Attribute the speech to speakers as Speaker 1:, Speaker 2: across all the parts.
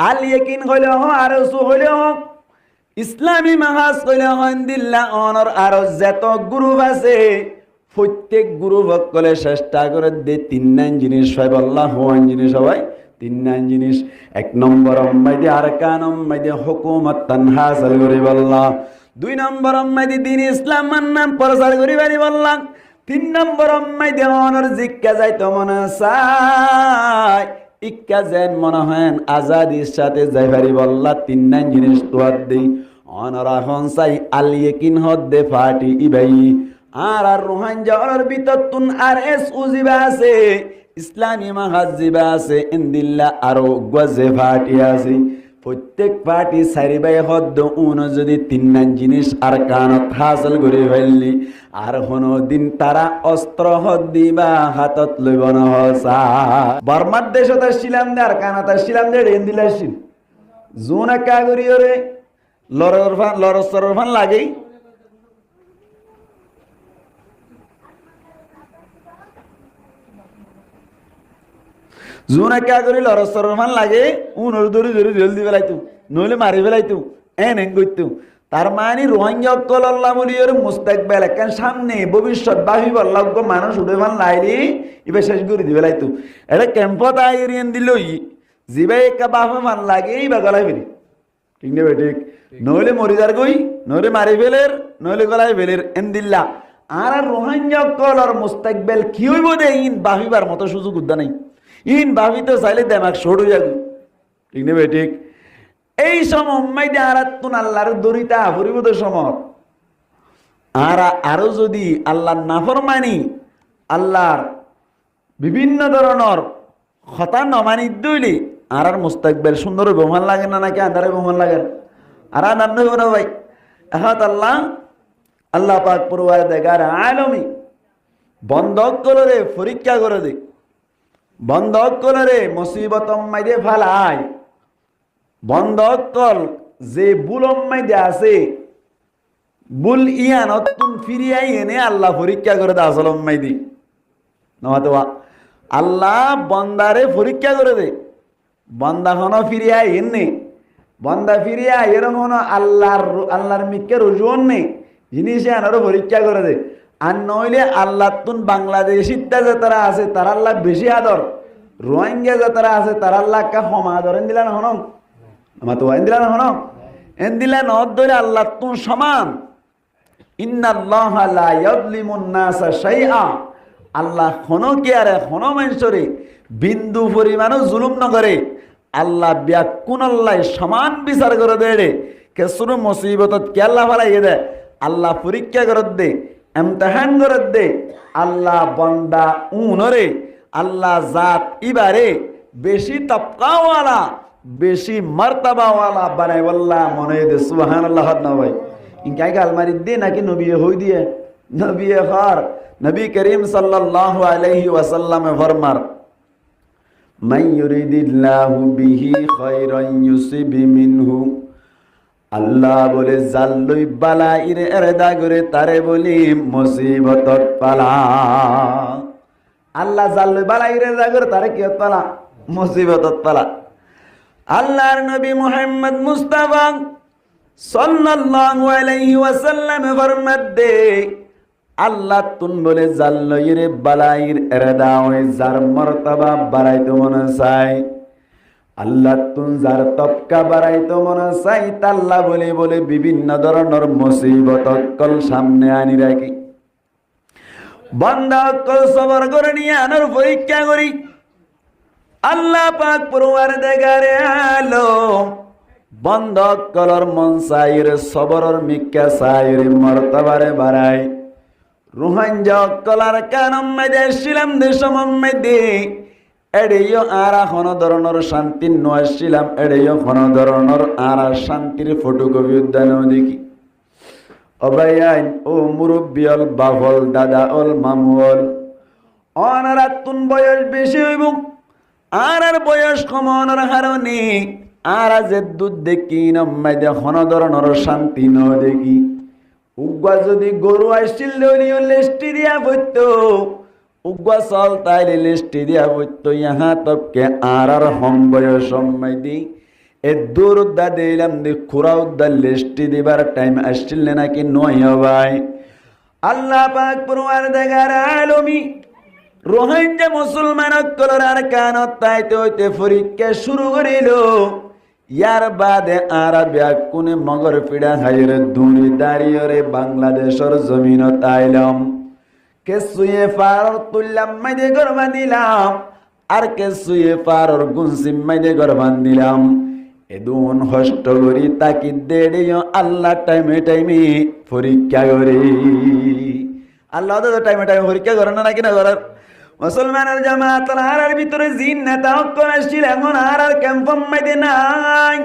Speaker 1: আল ইয়াকিন হইলে আরো সু হইলে ইসলামী মাহাজ হইলে দিল্লা অনর আরো যত গ্রুপ আছে প্রত্যেক গ্রুপ সকলে চেষ্টা করে দে 3 জিনিস হয় বল্লা হওয়ান জিনিস সবাই 3 জিনিস। 1 নম্বর মাইদি আরকান মাইদি হুকুমত হাসিল করি বল্লা। 2 নম্বর মাইদি দ্বীন ইসলাম মান্নান প্রচার করি বাড়ি বল্লা। 3 নম্বর মাইদি অনর জিজ্ঞা যাইতো মনে চায় ইক্কা যেন মনে হয় আজাদির সাথে যাই পারি বল্লা। 3 জিনিস তোয়ার দেই অনরা হন চাই আল ইয়াকিন হদ্দে ফাটি ইবাই আর রোহান যাওয়ার ভিতর তুন আর এস উজিবা আছে ইসলামী মাহাজিবা আছে ইন্দিল্লা আরো গজে ফাটি আছে। প্রত্যেক পার্টি সারিবাই হদ্দ উন যদি 3 জিনিস আর কানত হাসিল করে ফেললি আর কোনো দিন তারা অস্ত্র হদ্দিবা হাতত লইব না হসা। বর্মার দেশত আসছিলাম দে আর কানত আসছিলাম দে ইন্দিল্লাসিন জুন একা করি ওরে লরফান লাগেই জুন একা করি লরফান লাগে উনর ধরে ধরে জলদি বেলাইতু নইলে মারি বেলাইতু এন করতু। তার মানে রোহিঙ্গা অক্কল আল্লাহ বলি ওর মুস্তাকবেল একখান সামনে ভবিষ্যৎ বাহি বল্লজ্ঞ মানুষ উঠে ফান লাইলি এবার শেষ করে দিবে লাইতু। এটা ক্যাম্পত আইরিয়ান দিল জিবাই একা বাফে মান লাগে বা গলায় ফেলি ঠিক নেবে ঠিক নইলে মরি যার গই নইলে মারি ফেলের নইলে গলায় ফেলের এন দিল্লা আর রোহিঙ্গা অক্কল আর মুস্তাকবেল কি হইব দে ইন বাহিবার মতো সুযোগ উদ্যা নাই ইন ভাবি তো চাইলে দেমাক সরু যাবো ঠিক নেবে ঠিক। এই সময় আরাতুন আল্লাহর দরিতা পরিবত সমত আর আরো যদি আল্লাহর নাফরমানি আল্লাহর বিভিন্ন ধরনের কথা নমানি দইলি আর মুস্তাকবেল সুন্দর বোমান লাগে না নাকি আন্ধারে বোমান লাগে আর নান্ন না ভাই এহাত আল্লাহ আল্লাহ পাক পরওয়ার দেগার আলমী বন্ধক করে পরীক্ষা করে দে বন্ধক করে মুসিবত মাইদে ফালাই বন্ধক কল যে বুলম মাইদে আছে বুল ইয়ান অতুন ফিরিয়াই এনে আল্লাহ পরীক্ষা করে দে আসলম মাইদি নমাতো আল্লাহ বন্দারে পরীক্ষা করে দে বন্দা হন ফিরিয়াই এনে বন্দা ফিরিয়া এরম হন আল্লাহর মিক্কে রুজুন নেই জিনিস আনারও পরীক্ষা করে দে। আর নইলে আল্লাহ তুন বাংলাদেশিটা যে তারা আছে তার আল্লাহ বেশি আদর রোহিঙ্গা যে তারা আছে তার আল্লাহ কা হম আদর এন দিলা না হন আমার তো এন দিলা না হন এন দিলা নদ ধরে আল্লাহ তুন সমান। ইন্নাল্লাহ লা ইয়াযলিমুন নাসা শাইআ আল্লাহ হন কি আরে হন মানুষরে বিন্দু পরিমাণও জুলুম না করে আল্লাহ ব্যাকুন আল্লাহ সমান বিচার করে দেয় কে শুরু মুসিবতত কে আল্লাহ ফালাই দে আল্লাহ পরীক্ষা করে দে এমতেহান করে দে আল্লাহ বন্দা উনরে আল্লাহ জাত ইবারে বেশি তবকাওয়ালা বেশি মর্তবাওয়ালা বানাই বল্লা মনে দে সুবহানাল্লাহ না ভাই ইনকাই আলমারি দে নাকি নবী হই দিয়ে নবী হর নবী করিম সাল্লাল্লাহু আলাইহি ওয়াসাল্লাম ফরমার মান ইউরিদিল্লাহু বিহি খায়রান ইউসিব মিনহু আল্লাহ বলে জাল্লুই বালা ইরে এরদা করে তারে বলি মুসিবতত পালা আল্লাহ জাল্লুই বালা ইরে এরদা করে তারে কি পালা মুসিবতত পালা। আল্লাহর নবী মুহাম্মদ মুস্তাফা সাল্লাল্লাহু আলাইহি ওয়াসাল্লাম ফরমাতে আল্লাহ তুন বলে জাল্লুই রে বালাইর এরদা ওই যার মর্তবা বাড়াইতে মনে চায় আল্লাহ তুন যার তবকা বাড়াইতো মনে চাই তাল্লা বলে বলে বিভিন্ন ধরনের মুসিবত কল সামনে আনি রাখি বান্দা কল সবর করে নিয়ে আনার পরীক্ষা করি আল্লাহ পাক পরওয়ার দেগারে আলো বন্ধ কলর মন চাইর সবরর মিক্কা চাইর মর্তবারে বাড়াই রুহাঞ্জা কলার কানম মেদে শিলাম দেশম মেদে এড়েও আর কোন ধরনের শান্তি নয়াছিলাম এড়েও কোন ধরনের আর শান্তির ফটোকপি উদ্যান দেখি অবাইন ও মুরব্বিয়ল বাহল দাদা অল মামুল অনারাতুন বয়স বেশি হইব আর বয়স কমানোর কারণে আর যে দুধ দেখি নম্মাইদে কোন ধরনের শান্তি ন দেখি উগ্গা যদি গরু আসছিল লেস্টি দিয়া বইত উগ্গা চল তাইলে লিস্টি দিয়া বইতো ইহা তবকে আর হম বয়স সম্মাই দি এ দূর উদ্দা দিলাম দি খুরা উদ্দা লিস্টি দিবার টাইম আসছিল নাকি নয় ভাই। আল্লাহ পাক পরওয়ারদিগার আলমী রোহিঙ্গা মুসলমান কলর আর কানত তাইতে হইতে পরীক্ষা শুরু করিল। ইয়ার বাদে আর ব্যাকুনে মগর পিড়া হাইরে ধুনি দাঁড়িয়ে রে বাংলাদেশের জমিনত আইলাম। কে সুয়ে পার তুললাম মাইদে গরবান দিলাম, আর কে সুয়ে পার গুনসিম মাইদে গরবান দিলাম। এদুন হষ্ট করি তাকি দেড়িও আল্লাহ টাইমে টাইমে পরীক্ষা করি। আল্লাহ তো টাইমে টাইমে পরীক্ষা করে না নাকি না করার। মুসলমানের জামাত আর ভিতরে জিন নেতা অক্ষর আসছিল, এখন আর ক্যাম্পম মাইদে নাই।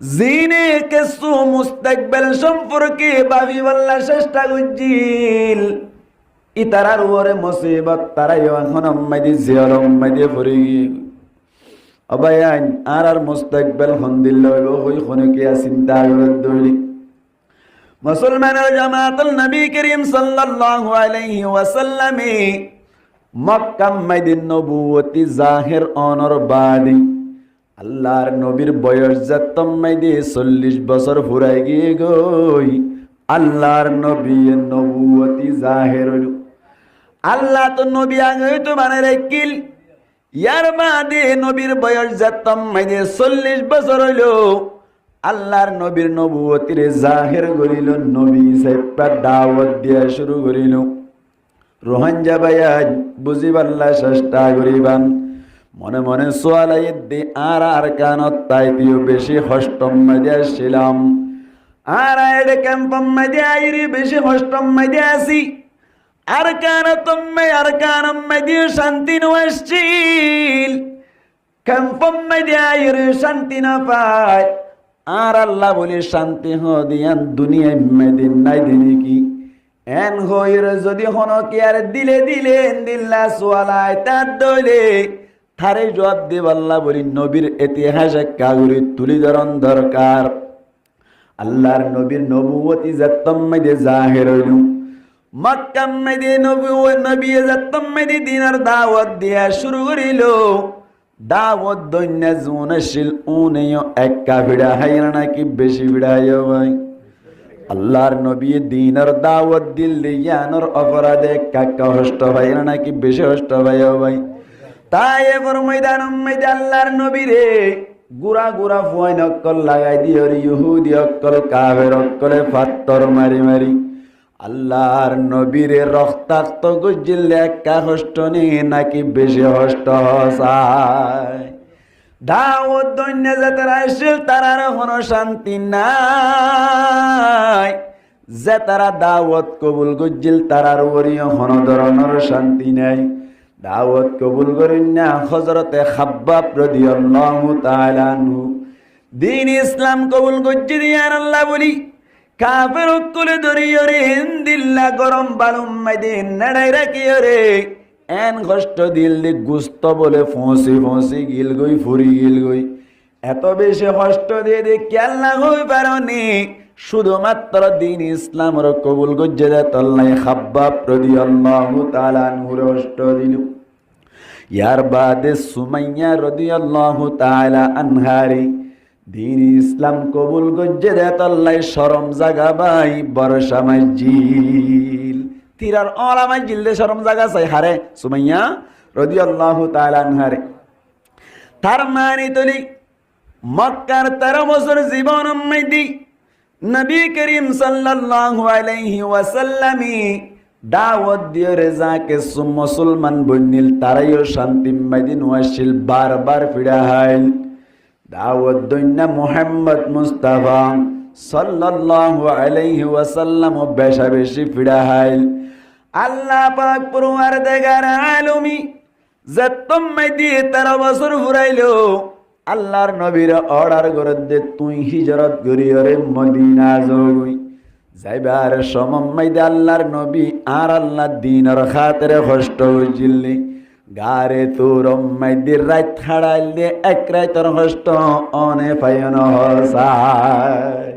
Speaker 1: জিনে কিছু মুস্তাকবেল সম্পর্কে ভাবি বললা চেষ্টা করছিল। ইতারার উপরে মুসিবত তারাই এখন মাইদি জিয়রম মাইদে পড়ে গিয়ে অবায়ান আর মুস্তাকবেল হন্দিল লইব হই খনকিয়া চিন্তা করে দৌড়ি। মুসলমানের জামাতুল নবী করিম সাল্লাল্লাহু আলাইহি ওয়াসাল্লামে মক্কা মাইদিন নবুয়তি জাহির অনর বাদি আল্লাহর নবীর বয়স যতম মাইদে 40 বছর ফুরাই গিয়ে গই। আল্লাহর নবী নবুয়তি জাহির হইল। আল্লাহ তো নবী আগে তো মানে রাখিল। ইয়ার বাদে নবীর বয়স যতম মাইদে 40 বছর হইল। আল্লাহর নবীর নবুয়তির জাহির করিল। নবী সাহেব দাওয়াত দিয়া শুরু করিল। রোহাঞ্জা ভাইয়া বুঝিবাল্লা চেষ্টা করিবান। মনে মনে সোয়ালাই দি আর কানত তাইতেও বেশি হষ্টম মাইদে আসছিলাম। আর এডে ক্যাম্পম মাইদে আইরি বেশি হষ্টম মাইদে আসি। আর কানতম মাইদে শান্তি নছিল। ক্যাম্পম মাইদে আইরি শান্তি না পায়। আর আল্লাহ বলে শান্তি দিয়ান দুনিয়ায় মাইদিন নাই দিনি কি এন হইর যদি হন কি আর দিলে দিল্লা সোয়ালায় তার দইলে থারে জবাব দেব। আল্লাহ বলি নবীর ইতিহাসে কাগরি তুলি ধরন দরকার। আল্লাহর নবীর নবুয়তি যতম মাইদে জাহির হইল। মক্কা মাইদে নবী যতম মাইদে দিনের দাওয়াত দিয়া শুরু করিল। দাওয়াত দৈন্য জুনশীল উনেও একা ভিড়া হাইরা নাকি বেশি ভিড়া হাইয়া ভাই। আল্লাহর নবী দিনের দাওয়াত দিল ইয়ানোর অপরাধে কাকা হষ্ট ভাই নাকি বেশি হষ্ট ভাই ভাই। তাই এবার ময়দান আল্লাহর নবী রে গুড়া গুড়া ফুয়াইন অক্কল লাগাই দিও ইহুদি অক্কল কাফের অক্কলে পাত্তর মারি মারি আল্লাহর নবীরে রক্তাক্ত গজিল একা হষ্ট নে নাকি বেশি হষ্ট হসায়। দাওয়াত দৈন্য যারা আসছিল তারার কোনো শান্তি নাই। যে তারা দাওয়াত কবুল গজিল তারার ওরিও কোনো ধরনের শান্তি নাই। দাওয়াত কবুল করেন না হযরতে খাব্বাব রাদিয়াল্লাহু তাআলা আনহু দ্বীন ইসলাম কবুল গজ্জি দিয়ার আল্লাহ বলি কাফের কুলে ধরিও রে হিন্দিল্লা গরম বালুম মাইদে নাড়াই রাখিও রে এন কষ্ট দিল দি গুস্ত বলে ফসি গিল গই ফুরি গিল গই। এত বেশি কষ্ট দিয়ে দেখি আল্লাহ হই পারনি শুধুমাত্র দ্বীন ইসলামের কবুল গজ্জে দে তল্লাই খাব্বাব রাদিয়াল্লাহু তাআলা আনহুর কষ্ট দিল। ইয়ার বাদে সুমাইয়া রাদিয়াল্লাহু তাআলা আনহারি দ্বীন ইসলাম কবুল গজ্জে দে তল্লাই শরম জাগা বাই বর্ষা মাজিল তিরার ওলামা জিলদে শরম জাগা চাই হারে সুমাইয়া রাদিয়াল্লাহু তাআলা আনহারে। তার মানে তলি মক্কার 13 বছর জীবন মাইদি নবী করিম সাল্লাল্লাহু আলাইহি ওয়াসাল্লামি দাওয়াত দিয়ে রেজাকে মুসলমান বন্নিল তারাইও শান্তি মাইদিন ওয়াসিল বারবার ফিরা হাইল। দাওয়াত দইন্না মুহাম্মদ মুস্তাফা সাল্লাল্লাহু আলাইহি ওয়াসাল্লাম বেশা বেশি ফিরা হাইল। আল্লাহ পাক পরওয়ারদিগার আলমী যতম মাইদি 13 বছর ফুরাইলো আল্লাহর নবীর অর্ডার করে দে তুই হিজরত করিয়রে মদিনা যাবি। যাইবার সময় মাইদে আল্লাহর নবী আর আল্লাহ দ্বীনের খাতিরে কষ্ট হইছিলি গারে তোর মাইদির রাত ছাড়াইল দে এক রাতের কষ্ট অনে পাইন হসায়।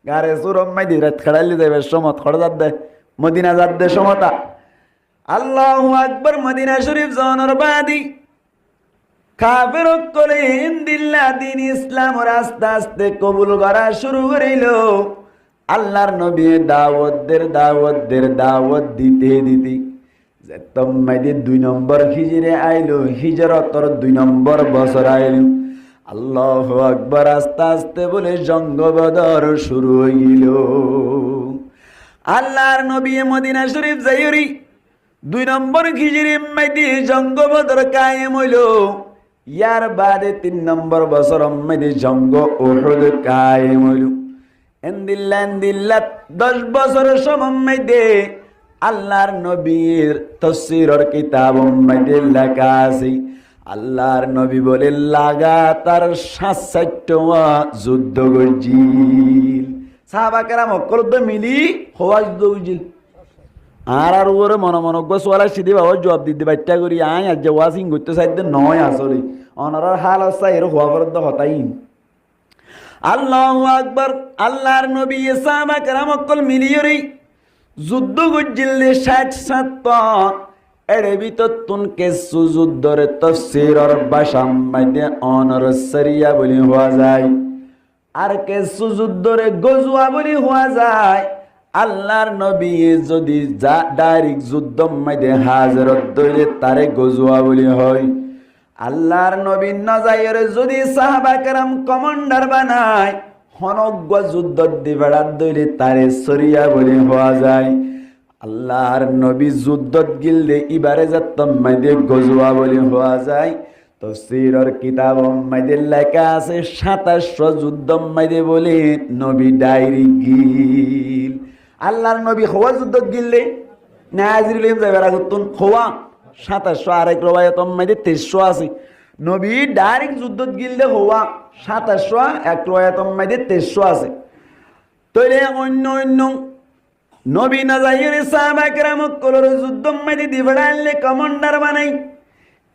Speaker 1: গারে সুরম মাইদি রাত ছাড়াইলে যাইবে সমত খড় যাত দে মদিনা যাত দে সমতা। আল্লাহু আকবার। মদিনা শরীফ জানার বাদি কাফের করে ইনদিল্লা দিন ইসলাম আস্তে আস্তে কবুল করা শুরু করিল। আল্লাহর নবী দাওয়াত দিতে যে তোমাদের 2 নম্বর হিজরে আইলো, হিজরতর 2 নম্বর বছর আইলো। আল্লাহু আকবার, আস্তে আস্তে বলে জঙ্গ বদর শুরু হয়ে গেল। আল্লাহর নবী মদিনা শরীফ যাইরি 2 নম্বর হিজরি মাইদি জঙ্গ বদর কায়েম হইল। ইয়ার বাদে 3 নম্বর বছর মাইদি জঙ্গ উহুদ কায়েম হইল। এন্দিল্লা 10 বছরের সময় মাইদে আল্লাহর নবীর তাফসীরের কিতাব মাইদে লেখা আছে, আল্লাহর নবী বলে লাগাতার 7-8টা যুদ্ধ করছিল। সাহাবা কেরাম অকল মিলি হওয়া যুদ্ধ করছিল। আর ওরে মন গোসওয়ালা সিধি বাবা জবাব দিতে বাচ্চা করি আয় আজ ওয়াজিং করতে চাইতে নয় আসলে অনারার হাল আসা এর হওয়া পর্যন্ত হতাই। আল্লাহু আকবার, আল্লাহর নবী সাহাবা কেরাম অকল মিলিয়রি যুদ্ধ করছিল 60-70। এর ভিতর তুন কেসু যুদ্ধরে তাফসীরের ভাষা মাইদে অনর সরিয়া বলি হওয়া যায়, আর কেসু যুদ্ধরে গজওয়া বলি হওয়া যায়। আল্লাহর নবী যদি ডাইরেক্ট যুদ্ধ মাইদে হাজরত দইলে তারে গজওয়া বলি হয়। আল্লাহর নবী নজাইরে যদি সাহাবা কেরাম কমান্ডার বানায় হনজ্ঞ যুদ্ধ দিবেড়ার দইলে তারে সরিয়া বলি হওয়া যায়। আল্লাহর নবী যুদ্ধত গিললে ইবারে যাত্তম মাইদে গজওয়া বলি হওয়া যায়। তাফসীরের কিতাব মাইদে লেখা আছে 2700 যুদ্ধ মাইদে বলে নবী ডাইরি গিল। আল্লাহর নবী হওয়া যুদ্ধত গিললে নাজিরুল যাবেরা করতুন হওয়া 2700, আরেক রওয়ায়াত মাইদে 2300 আছে। নবী ডাইরেক্ট যুদ্ধত গিললে হওয়া 2700, এক রওয়ায়াত মাইদে 2300 আছে। তইলে অন্য নবী না যাইরে সাহাবা কেরাম কলর যুদ্ধ মাইদে দিবড়ালে কমান্ডার বানাই।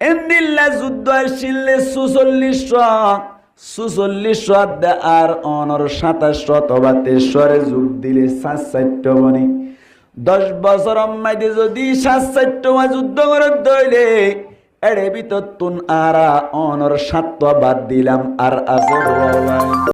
Speaker 1: এন্দিল্লা যুদ্ধ আসলে 4600 আর অনর 2700 অথবা 2300 যোগ দিলে 7-8টা বনি। 10 বছর মাইদে যদি 7-8টা যুদ্ধ করে দইলে এর ভিতর তুন আরা অনর 7টা বাদ দিলাম আর আছে